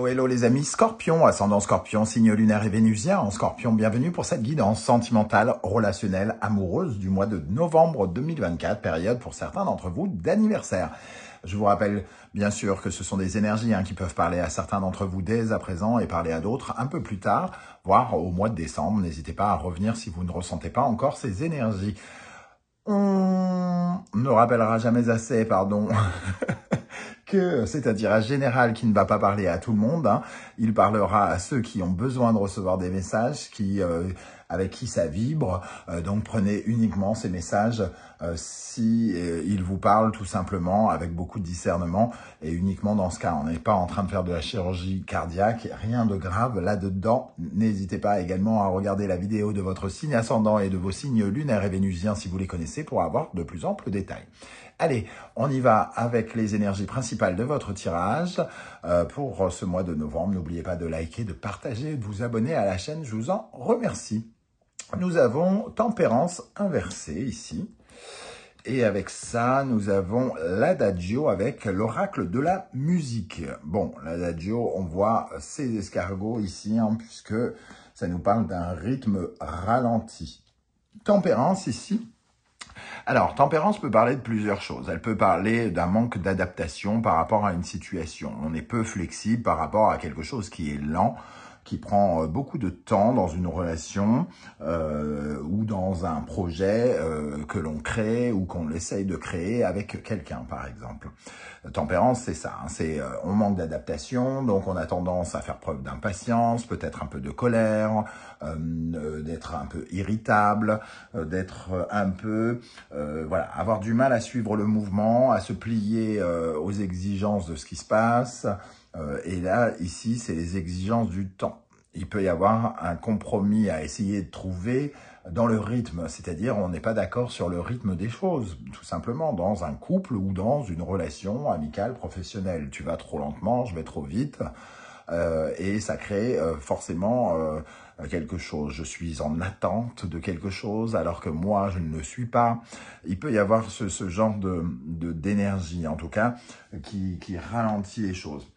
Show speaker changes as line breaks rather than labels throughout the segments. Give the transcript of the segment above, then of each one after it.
Hello, hello les amis Scorpion, ascendant Scorpion, signe lunaire et vénusien. En Scorpion, bienvenue pour cette guidance sentimentale, relationnelle, amoureuse du mois de novembre 2024, période pour certains d'entre vous d'anniversaire. Je vous rappelle bien sûr que ce sont des énergies qui peuvent parler à certains d'entre vous dès à présent et parler à d'autres un peu plus tard, voire au mois de décembre. N'hésitez pas à revenir si vous ne ressentez pas encore ces énergies. On ne rappellera jamais assez, que c'est un tirage général qui ne va pas parler à tout le monde. Il parlera à ceux qui ont besoin de recevoir des messages, avec qui ça vibre. Donc prenez uniquement ces messages si ils vous parlent tout simplement avec beaucoup de discernement. Et uniquement dans ce cas, on n'est pas en train de faire de la chirurgie cardiaque, rien de grave là-dedans. N'hésitez pas également à regarder la vidéo de votre signe ascendant et de vos signes lunaires et vénusiens si vous les connaissez pour avoir de plus amples détails. Allez, on y va avec les énergies principales de votre tirage pour ce mois de novembre. N'oubliez pas de liker, de partager, de vous abonner à la chaîne. Je vous en remercie. Nous avons Tempérance inversée ici. Et avec ça, nous avons l'Adagio avec l'oracle de la musique. Bon, l'Adagio, on voit ces escargots ici, puisque ça nous parle d'un rythme ralenti. Tempérance ici. Alors, tempérance peut parler de plusieurs choses. Elle peut parler d'un manque d'adaptation par rapport à une situation. On est peu flexible par rapport à quelque chose qui est lent, qui prend beaucoup de temps dans une relation ou dans un projet que l'on crée ou qu'on essaye de créer avec quelqu'un, par exemple. Tempérance, c'est ça. On manque d'adaptation, donc on a tendance à faire preuve d'impatience, peut-être un peu de colère, d'être un peu irritable, d'être un peu... voilà, avoir du mal à suivre le mouvement, à se plier aux exigences de ce qui se passe. Et là, ici, c'est les exigences du temps. Il peut y avoir un compromis à essayer de trouver dans le rythme, c'est-à-dire on n'est pas d'accord sur le rythme des choses, tout simplement, dans un couple ou dans une relation amicale, professionnelle. Tu vas trop lentement, je vais trop vite, et ça crée forcément quelque chose. Je suis en attente de quelque chose, alors que moi, je ne le suis pas. Il peut y avoir ce genre d'énergie, en tout cas, qui ralentit les choses.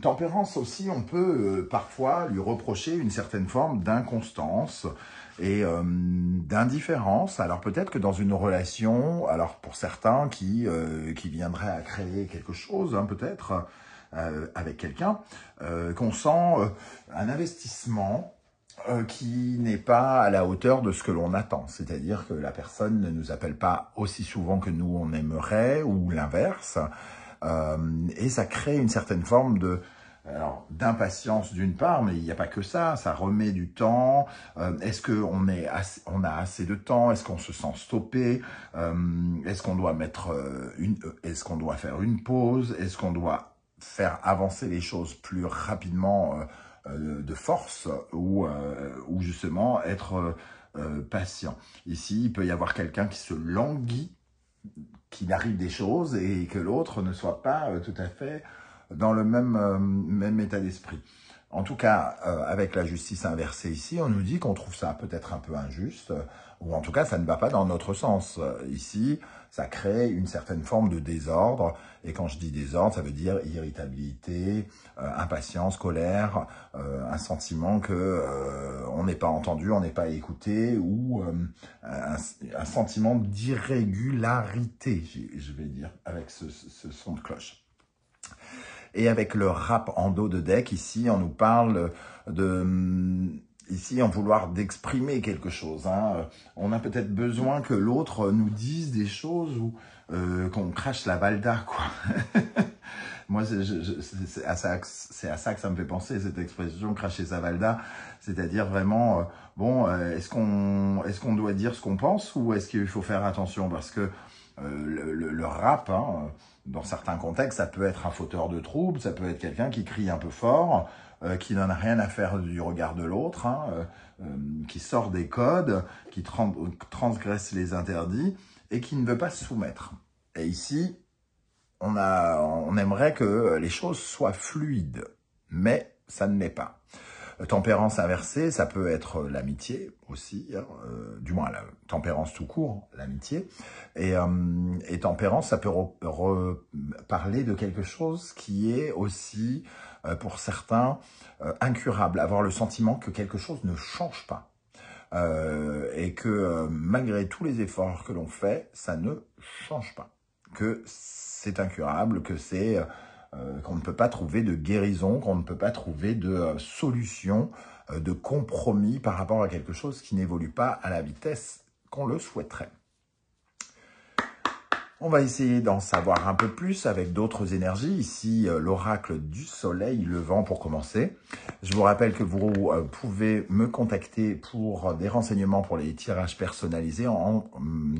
Tempérance aussi, on peut parfois lui reprocher une certaine forme d'inconstance et d'indifférence. Alors peut-être que dans une relation, alors pour certains qui viendraient à créer quelque chose, peut-être avec quelqu'un, qu'on sent un investissement qui n'est pas à la hauteur de ce que l'on attend. C'est-à-dire que la personne ne nous appelle pas aussi souvent que nous on aimerait, ou l'inverse. Et ça crée une certaine forme d'impatience d'une part, mais il n'y a pas que ça, ça remet du temps. Est-ce qu'on a assez de temps? Est-ce qu'on se sent stoppé? Est-ce qu'on doit est-ce qu'on doit faire une pause? Est-ce qu'on doit faire avancer les choses plus rapidement de force ou justement être patient? Ici, il peut y avoir quelqu'un qui se languit, qu'il arrive des choses et que l'autre ne soit pas tout à fait dans le même état d'esprit. En tout cas, avec la justice inversée ici, on nous dit qu'on trouve ça peut-être un peu injuste, ou en tout cas, ça ne va pas dans notre sens. Ici, ça crée une certaine forme de désordre, et quand je dis désordre, ça veut dire irritabilité, impatience, colère, un sentiment que on n'est pas entendu, on n'est pas écouté, ou un sentiment d'irrégularité, je vais dire, avec ce son de cloche. Et avec le rap en dos de deck, ici, on nous parle ici, en vouloir d'exprimer quelque chose. On a peut-être besoin que l'autre nous dise des choses ou qu'on crache la valda, quoi. Moi, c'est à ça que ça me fait penser, cette expression, cracher sa valda. C'est-à-dire vraiment, est-ce qu'on doit dire ce qu'on pense ou est-ce qu'il faut faire attention? Parce que le rap, dans certains contextes, ça peut être un fauteur de troubles, ça peut être quelqu'un qui crie un peu fort, qui n'en a rien à faire du regard de l'autre, qui sort des codes, qui transgresse les interdits et qui ne veut pas se soumettre. Et ici, on aimerait que les choses soient fluides, mais ça ne l'est pas. Tempérance inversée, ça peut être l'amitié aussi, hein, du moins la tempérance tout court, l'amitié. Et tempérance, ça peut parler de quelque chose qui est aussi, pour certains, incurable. Avoir le sentiment que quelque chose ne change pas. Et que malgré tous les efforts que l'on fait, ça ne change pas. Que c'est incurable, que c'est qu'on ne peut pas trouver de guérison, qu'on ne peut pas trouver de solution, de compromis par rapport à quelque chose qui n'évolue pas à la vitesse qu'on le souhaiterait. On va essayer d'en savoir un peu plus avec d'autres énergies. Ici, l'oracle du soleil levant pour commencer. Je vous rappelle que vous pouvez me contacter pour des renseignements pour les tirages personnalisés en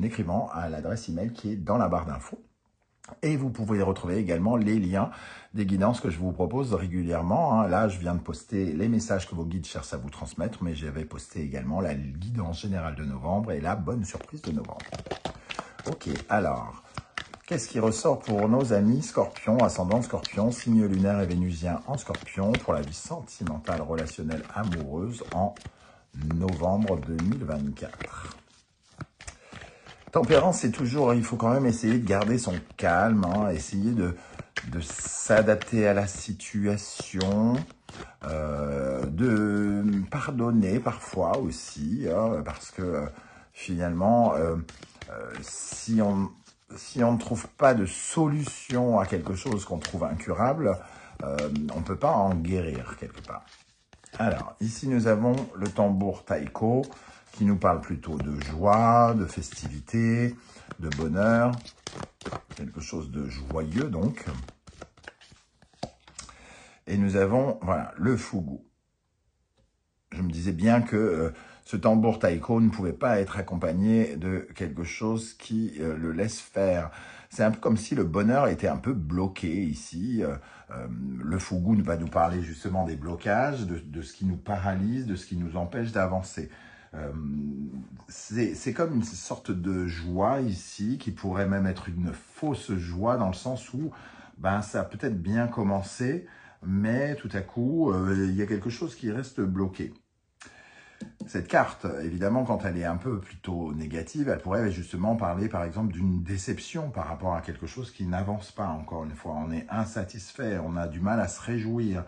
écrivant à l'adresse email qui est dans la barre d'infos. Et vous pouvez retrouver également les liens des guidances que je vous propose régulièrement. Hein. Là, je viens de poster les messages que vos guides cherchent à vous transmettre, mais j'avais posté également la guidance générale de novembre et la bonne surprise de novembre. Ok, alors, qu'est-ce qui ressort pour nos amis Scorpion, ascendant Scorpion, signe lunaire et vénusien en Scorpion, pour la vie sentimentale, relationnelle, amoureuse en novembre 2024. Tempérance, c'est toujours, il faut quand même essayer de garder son calme, hein, essayer de s'adapter à la situation, de pardonner parfois aussi, hein, parce que finalement, si on ne trouve pas de solution à quelque chose qu'on trouve incurable, on ne peut pas en guérir quelque part. Alors, ici nous avons le tambour taiko, qui nous parle plutôt de joie, de festivité, de bonheur, quelque chose de joyeux donc. Et nous avons, voilà, le fugu. Je me disais bien que ce tambour taiko ne pouvait pas être accompagné de quelque chose qui le laisse faire. C'est un peu comme si le bonheur était un peu bloqué ici. Le fugu va nous parler justement des blocages, de ce qui nous paralyse, de ce qui nous empêche d'avancer. C'est comme une sorte de joie ici, qui pourrait même être une fausse joie, dans le sens où ben, ça a peut-être bien commencé, mais tout à coup, il y a quelque chose qui reste bloqué. Cette carte, évidemment, quand elle est un peu plutôt négative, elle pourrait justement parler, par exemple, d'une déception par rapport à quelque chose qui n'avance pas, encore une fois. On est insatisfait, on a du mal à se réjouir,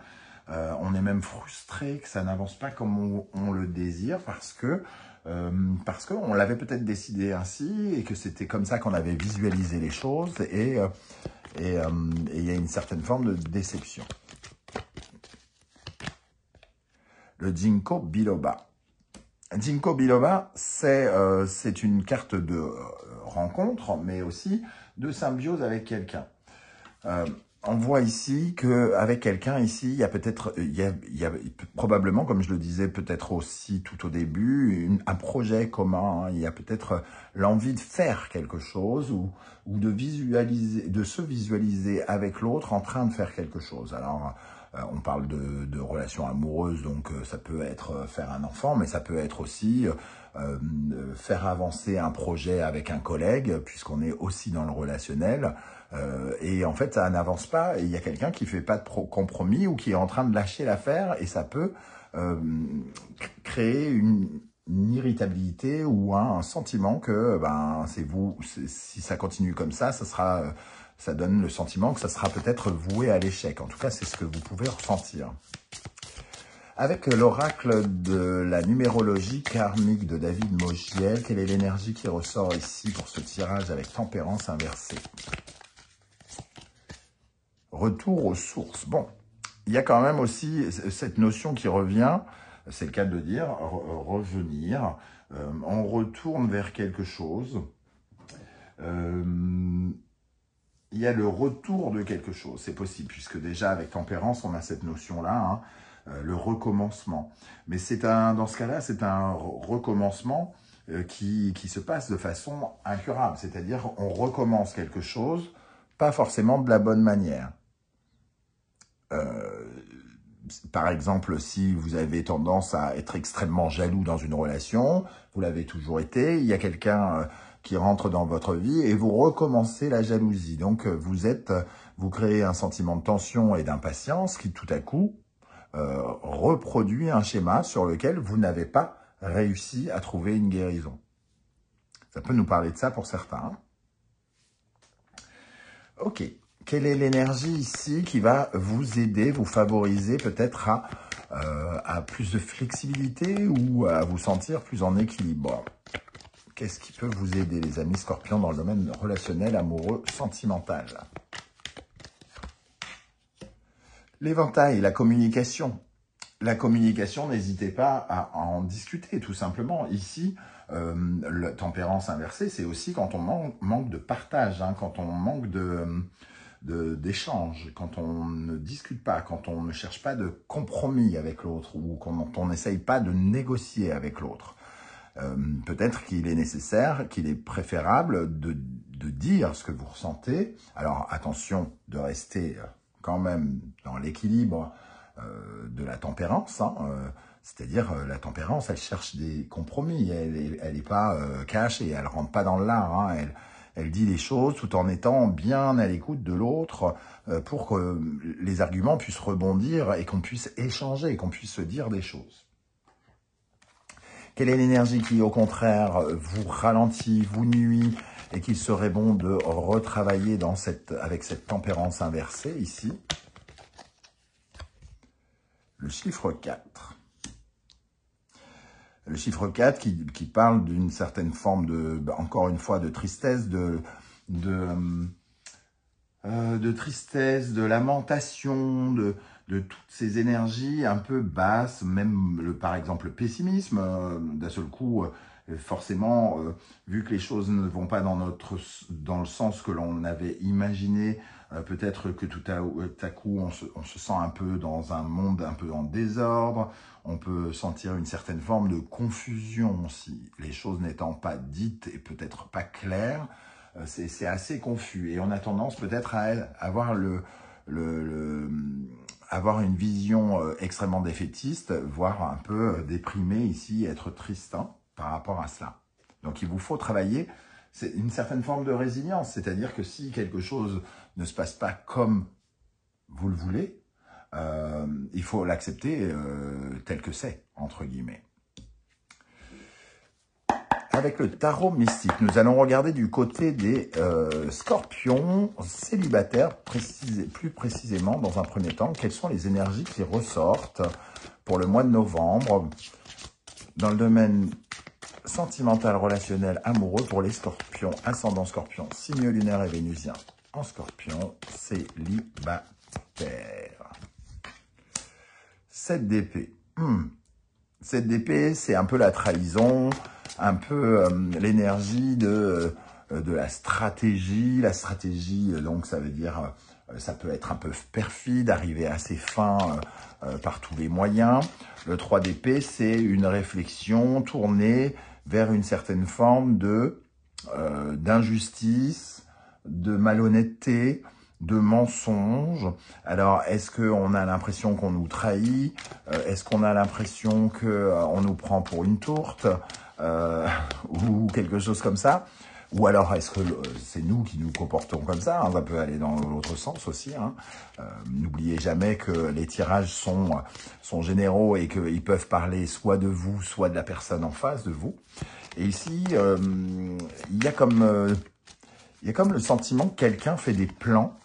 on est même frustré que ça n'avance pas comme on le désire, parce que on l'avait peut-être décidé ainsi, et que c'était comme ça qu'on avait visualisé les choses, et il y a une certaine forme de déception. Le Ginkgo biloba. Ginkgo biloba, c'est une carte de rencontre, mais aussi de symbiose avec quelqu'un. On voit ici qu'avec quelqu'un, ici, il y a peut-être, il y a probablement, comme je le disais peut-être aussi tout au début, un projet commun. Hein. Il y a peut-être l'envie de faire quelque chose ou de visualiser, de se visualiser avec l'autre en train de faire quelque chose. Alors, on parle de relations amoureuses, donc ça peut être faire un enfant, mais ça peut être aussi faire avancer un projet avec un collègue, puisqu'on est aussi dans le relationnel. Et en fait, ça n'avance pas, et il y a quelqu'un qui fait pas de compromis ou qui est en train de lâcher l'affaire, et ça peut créer une irritabilité ou un sentiment que ben c'est vous, si ça continue comme ça sera ça donne le sentiment que ça sera peut-être voué à l'échec. En tout cas, c'est ce que vous pouvez ressentir. Avec l'oracle de la numérologie karmique de David Mogiel, quelle est l'énergie qui ressort ici pour ce tirage avec tempérance inversée? Retour aux sources. Bon, il y a quand même aussi cette notion qui revient, c'est le cas de le dire, revenir. On retourne vers quelque chose. Il y a le retour de quelque chose, c'est possible, puisque déjà avec tempérance, on a cette notion-là, hein, le recommencement. Mais dans ce cas-là, c'est un recommencement qui se passe de façon incurable, c'est-à-dire on recommence quelque chose, pas forcément de la bonne manière. Par exemple, si vous avez tendance à être extrêmement jaloux dans une relation, vous l'avez toujours été, il y a quelqu'un qui rentre dans votre vie et vous recommencez la jalousie. Donc, vous créez un sentiment de tension et d'impatience qui, tout à coup, reproduit un schéma sur lequel vous n'avez pas réussi à trouver une guérison. Ça peut nous parler de ça pour certains. Hein. Ok. Quelle est l'énergie ici qui va vous aider, vous favoriser peut-être à plus de flexibilité ou à vous sentir plus en équilibre? Qu'est-ce qui peut vous aider, les amis scorpions, dans le domaine relationnel, amoureux, sentimental? L'éventail, la communication. La communication, n'hésitez pas à en discuter, tout simplement. Ici, la tempérance inversée, c'est aussi quand on manque de partage, hein, quand on manque d'échange, quand on ne discute pas, quand on ne cherche pas de compromis avec l'autre ou quand on n'essaye pas de négocier avec l'autre. Peut-être qu'il est nécessaire, qu'il est préférable de dire ce que vous ressentez. Alors attention de rester quand même dans l'équilibre de la tempérance, hein, c'est-à-dire la tempérance, elle cherche des compromis, elle est pas cachée, elle rentre pas dans l'art, hein, elle dit les choses tout en étant bien à l'écoute de l'autre pour que les arguments puissent rebondir et qu'on puisse échanger, qu'on puisse se dire des choses. Quelle est l'énergie qui, au contraire, vous ralentit, vous nuit et qu'il serait bon de retravailler avec cette tempérance inversée ici? Le chiffre 4. Le chiffre 4 qui parle d'une certaine forme encore une fois, de tristesse, de tristesse, de lamentation, de toutes ces énergies un peu basses, même par exemple le pessimisme, d'un seul coup, forcément, vu que les choses ne vont pas dans le sens que l'on avait imaginé, peut-être que tout à coup on se sent un peu dans un monde un peu en désordre, on peut sentir une certaine forme de confusion aussi, les choses n'étant pas dites et peut-être pas claires, c'est assez confus et on a tendance peut-être à avoir avoir une vision extrêmement défaitiste, voire un peu déprimé ici, être triste hein, par rapport à cela. Donc il vous faut travailler, c'est une certaine forme de résilience, c'est-à-dire que si quelque chose ne se passe pas comme vous le voulez, il faut l'accepter tel que c'est, entre guillemets. Avec le tarot mystique, nous allons regarder du côté des scorpions célibataires, plus précisément, dans un premier temps, quelles sont les énergies qui ressortent pour le mois de novembre dans le domaine sentimental, relationnel, amoureux pour les scorpions, ascendant scorpion, signe lunaire et vénusien en scorpion, célibataire. 7 d'épée. 7 d'épée, c'est un peu la trahison, un peu l'énergie de la stratégie. La stratégie, donc, ça veut dire, ça peut être un peu perfide, arriver à ses fins par tous les moyens. Le 3 d'épée, c'est une réflexion tournée vers une certaine forme d'injustice, de malhonnêteté, de mensonges. Alors, est-ce qu'on a l'impression qu'on nous trahit? Est-ce qu'on a l'impression qu'on nous prend pour une tourte ou quelque chose comme ça? Ou alors, est-ce que c'est nous qui nous comportons comme ça, hein? Ça peut aller dans l'autre sens aussi. Hein. N'oubliez jamais que les tirages sont généraux et qu'ils peuvent parler soit de vous, soit de la personne en face de vous. Et ici, il y a comme le sentiment que quelqu'un fait des plans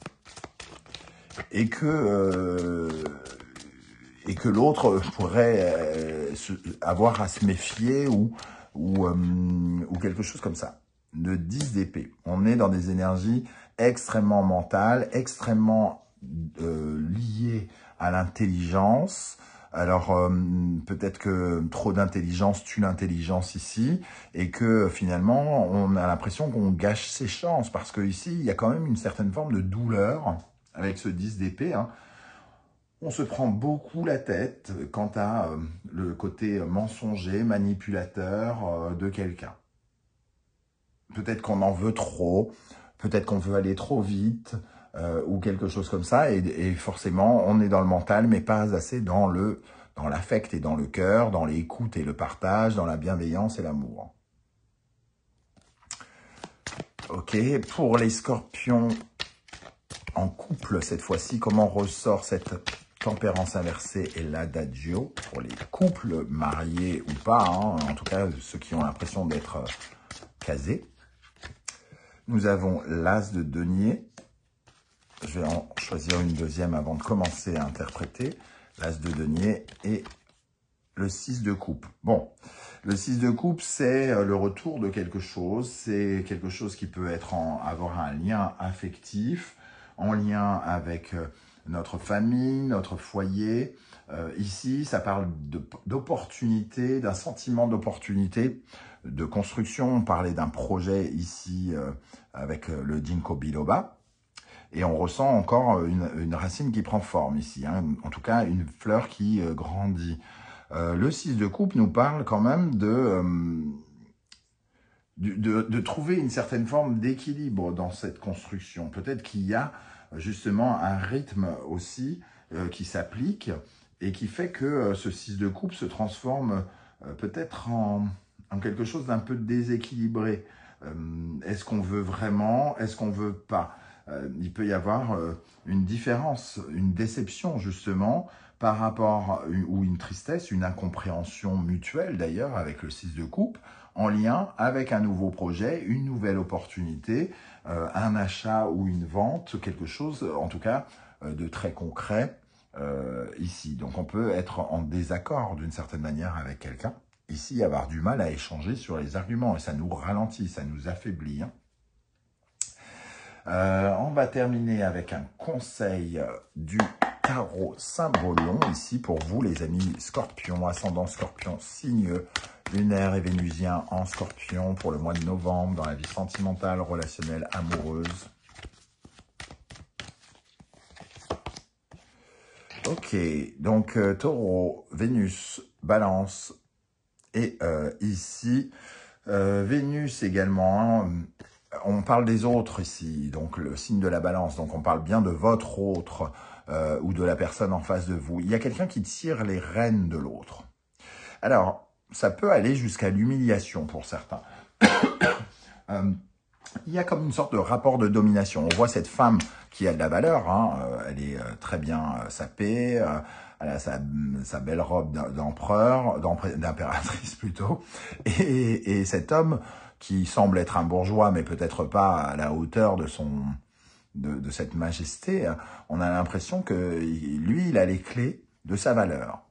et que l'autre pourrait avoir à se méfier ou quelque chose comme ça. Le 10 d'épée. On est dans des énergies extrêmement mentales, extrêmement liées à l'intelligence. Alors, peut-être que trop d'intelligence tue l'intelligence ici, et que finalement, on a l'impression qu'on gâche ses chances, parce que ici, il y a quand même une certaine forme de douleur avec ce 10 d'épée. Hein. On se prend beaucoup la tête quant à le côté mensonger, manipulateur de quelqu'un. Peut-être qu'on en veut trop, peut-être qu'on veut aller trop vite, ou quelque chose comme ça, et forcément, on est dans le mental, mais pas assez dans l'affect et dans le cœur, dans l'écoute et le partage, dans la bienveillance et l'amour. Ok, pour les scorpions en couple, cette fois-ci, comment ressort cette Tempérance inversée et l'adagio pour les couples mariés ou pas, hein, en tout cas ceux qui ont l'impression d'être casés. Nous avons l'As de denier. Je vais en choisir une deuxième avant de commencer à interpréter. L'As de denier et le 6 de coupe. Bon, le 6 de coupe, c'est le retour de quelque chose. C'est quelque chose qui peut être avoir un lien affectif, en lien avec notre famille, notre foyer. Ici, ça parle d'opportunité, d'un sentiment d'opportunité, de construction. On parlait d'un projet ici avec le Ginkgo biloba. Et on ressent encore une racine qui prend forme ici. Hein. En tout cas, une fleur qui grandit. Le 6 de coupe nous parle quand même de trouver une certaine forme d'équilibre dans cette construction. Peut-être qu'il y a justement un rythme aussi qui s'applique et qui fait que ce 6 de coupe se transforme peut-être en quelque chose d'un peu déséquilibré. Est-ce qu'on veut vraiment? Est-ce qu'on veut pas? Il peut y avoir une différence, une déception justement par rapport, ou une tristesse, une incompréhension mutuelle d'ailleurs avec le 6 de coupe, en lien avec un nouveau projet, une nouvelle opportunité, un achat ou une vente, quelque chose en tout cas de très concret ici. Donc on peut être en désaccord d'une certaine manière avec quelqu'un, ici avoir du mal à échanger sur les arguments et ça nous ralentit, ça nous affaiblit. Hein. On va terminer avec un conseil du tarot Saint-Bolon, ici pour vous les amis Scorpion, ascendant Scorpion, signe lunaire et vénusien en Scorpion pour le mois de novembre dans la vie sentimentale, relationnelle, amoureuse. Ok, donc Taureau, Vénus, Balance et ici Vénus également. On parle des autres ici, donc le signe de la balance, donc on parle bien de votre autre ou de la personne en face de vous. Il y a quelqu'un qui tire les rênes de l'autre. Alors, ça peut aller jusqu'à l'humiliation pour certains. Il y a comme une sorte de rapport de domination. On voit cette femme qui a de la valeur, hein, elle est très bien sapée, elle a sa belle robe d'empereur, d'impératrice plutôt, et cet homme qui semble être un bourgeois, mais peut-être pas à la hauteur de cette majesté, on a l'impression que lui, il a les clés de sa valeur,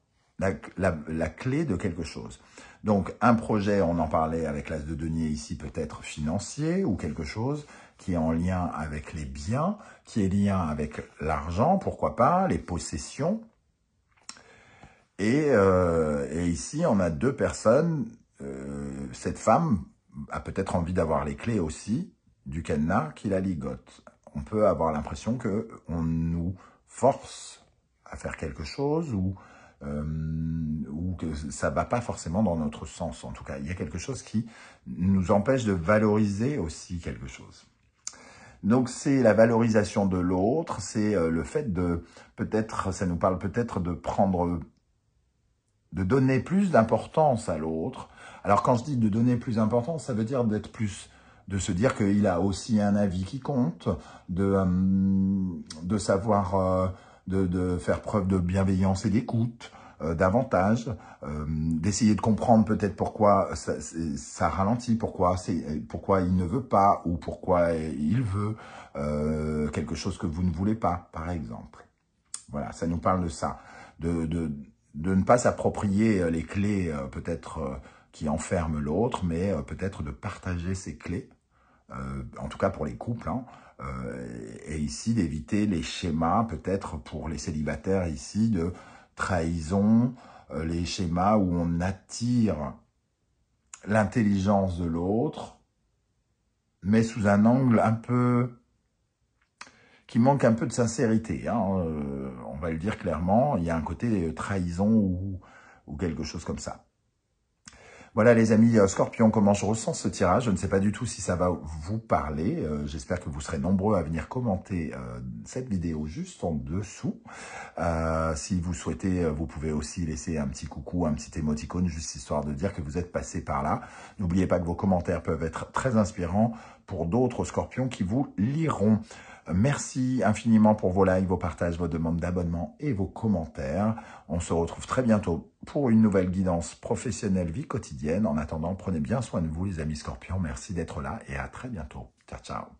la clé de quelque chose. Donc, un projet, on en parlait avec l'As de denier ici, peut-être financier ou quelque chose qui est en lien avec les biens, qui est lien avec l'argent, pourquoi pas, les possessions. Et ici, on a deux personnes, cette femme a peut-être envie d'avoir les clés aussi du cadenas qui la ligote. On peut avoir l'impression qu'on nous force à faire quelque chose ou que ça ne va pas forcément dans notre sens. En tout cas, il y a quelque chose qui nous empêche de valoriser aussi quelque chose. Donc, c'est la valorisation de l'autre, c'est le fait de, peut-être, ça nous parle peut-être de donner plus d'importance à l'autre. Alors, quand je dis de donner plus d'importance, ça veut dire d'être plus, de se dire qu'il a aussi un avis qui compte, de savoir, de faire preuve de bienveillance et d'écoute, davantage, d'essayer de comprendre peut-être pourquoi ça ralentit, pourquoi il ne veut pas, ou pourquoi il veut quelque chose que vous ne voulez pas, par exemple. Voilà, ça nous parle de ça, de ne pas s'approprier les clés peut-être qui enferment l'autre, mais peut-être de partager ces clés, en tout cas pour les couples, hein, et ici d'éviter les schémas, peut-être pour les célibataires ici, de trahison, les schémas où on attire l'intelligence de l'autre, mais sous un angle un peu qui manque un peu de sincérité. Hein. On va le dire clairement, il y a un côté trahison ou quelque chose comme ça. Voilà les amis Scorpion, comment je ressens ce tirage. Je ne sais pas du tout si ça va vous parler. J'espère que vous serez nombreux à venir commenter cette vidéo juste en dessous. Si vous souhaitez, vous pouvez aussi laisser un petit coucou, un petit émoticône, juste histoire de dire que vous êtes passé par là. N'oubliez pas que vos commentaires peuvent être très inspirants pour d'autres Scorpions qui vous liront. Merci infiniment pour vos likes, vos partages, vos demandes d'abonnement et vos commentaires. On se retrouve très bientôt pour une nouvelle guidance professionnelle vie quotidienne. En attendant, prenez bien soin de vous les amis Scorpions. Merci d'être là et à très bientôt. Ciao, ciao.